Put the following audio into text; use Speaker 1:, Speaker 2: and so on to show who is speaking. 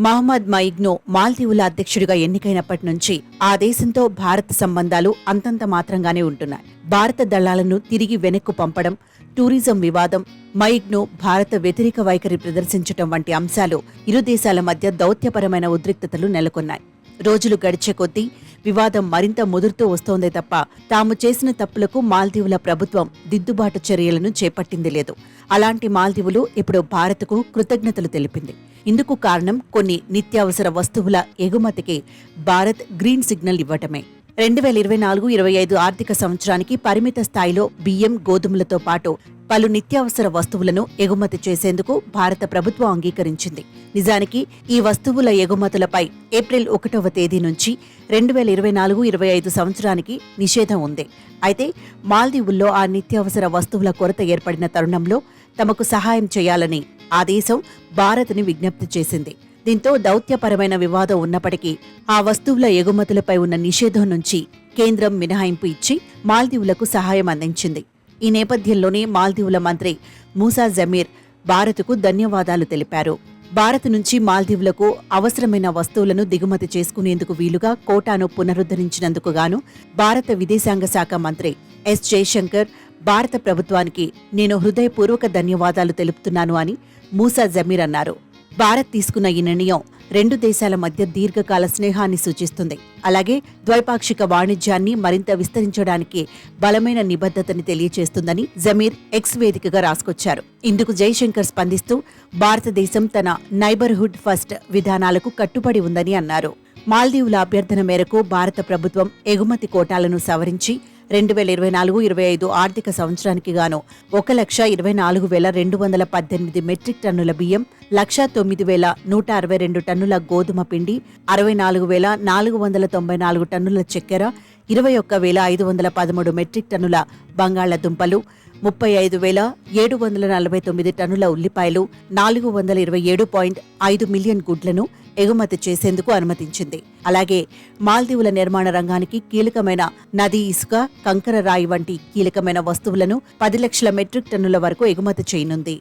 Speaker 1: మహమ్మద్ మైగ్నో మాల్దీవుల అధ్యక్షుడిగా ఎన్నికైనప్పటి నుంచి ఆ దేశంతో భారత్ సంబంధాలు అంతంత మాత్రంగానే ఉంటున్నాయి. భారత దళాలను తిరిగి వెనక్కు పంపడం, టూరిజం వివాదం, మైగ్నో భారత వ్యతిరేక వైఖరి ప్రదర్శించడం వంటి అంశాలు ఇరు దేశాల మధ్య దౌత్యపరమైన ఉద్రిక్తతలు నెలకొన్నాయి. రోజులు గడిచే కొద్దీ వివాదం మరింత ముదురుతూ వస్తోందే తప్ప తాము చేసిన తప్పులకు మాల్దీవుల ప్రభుత్వం దిద్దుబాటు చర్యలను చేపట్టింది లేదు. అలాంటి మాల్దీవులు ఇప్పుడు భారత్కు కృతజ్ఞతలు తెలిపింది. ఇందుకు కారణం కొన్ని నిత్యావసర వస్తువుల ఎగుమతికి భారత్ గ్రీన్ సిగ్నల్ ఇవ్వటమే. 2024-25 ఆర్థిక సంవత్సరానికి పరిమిత స్థాయిలో బియ్యం, గోధుమలతో పాటు పలు నిత్యావసర వస్తువులను ఎగుమతి చేసేందుకు భారత ప్రభుత్వం అంగీకరించింది. నిజానికి ఈ వస్తువుల ఎగుమతులపై ఏప్రిల్ 1వ తేదీ నుంచి 2024-25 సంవత్సరానికి నిషేధం ఉంది. అయితే మాల్దీవుల్లో ఆ నిత్యావసర వస్తువుల కొరత ఏర్పడిన తరుణంలో తమకు సహాయం చేయాలని ఆ దేశం భారత్ని విజ్ఞప్తి చేసింది. దీంతో దౌత్యపరమైన వివాదం ఉన్నప్పటికీ ఆ వస్తువుల ఎగుమతులపై ఉన్న నిషేధం నుంచి కేంద్రం మినహాయింపు ఇచ్చి మాల్దీవులకు సహాయం అందించింది. ఈ నేపథ్యంలోనే మాల్దీవుల మంత్రి మూసా జమీర్ భారత్కు ధన్యవాదాలు తెలిపారు. భారత్ నుంచి మాల్దీవులకు అవసరమైన వస్తువులను దిగుమతి చేసుకునేందుకు వీలుగా కోటాను పునరుద్ధరించినందుకు గాను భారత విదేశాంగ శాఖ మంత్రి ఎస్ జయశంకర్ భారత ప్రభుత్వానికి నేను హృదయపూర్వక ధన్యవాదాలు తెలుపుతున్నాను అని మూసా జమీర్ అన్నారు. భారత్ తీసుకున్న ఈ నిర్ణయం రెండు దేశాల మధ్య దీర్ఘకాల స్నేహాన్ని సూచిస్తుంది. అలాగే ద్వైపాక్షిక వాణిజ్యాన్ని మరింత విస్తరించడానికి బలమైన నిబద్ధతని తెలియజేస్తుందని జమీర్ ఎక్స్ వేదికగా రాసుకొచ్చారు. ఇందుకు జైశంకర్ స్పందిస్తూ భారతదేశం తన నైబర్హుడ్ ఫస్ట్ విధానాలకు కట్టుబడి ఉందని అన్నారు. మాల్దీవుల అభ్యర్థన మేరకు భారత ప్రభుత్వం ఎగుమతి కోటాలను సవరించి 2024-25 ఆర్థిక సంవత్సరానికి గాను 1,24,218 మెట్రిక్ టన్నుల బియ్యం, 1,09,162 టన్నుల గోధుమ పిండి, 64,494 టన్నుల చక్కెర, 21,513 మెట్రిక్ టన్నుల బంగాళాదుంపలు, 35,749 టన్నుల ఉల్లిపాయలు, 427.5 మిలియన్ గుడ్లను ఎగుమతి చేసేందుకు అనుమతించింది. అలాగే మాల్దీవుల నిర్మాణ రంగానికి కీలకమైన నది ఇసుక, కంకర రాయి వంటి కీలకమైన వస్తువులను 10 లక్షల మెట్రిక్ టన్నుల వరకు ఎగుమతి చేయనుంది.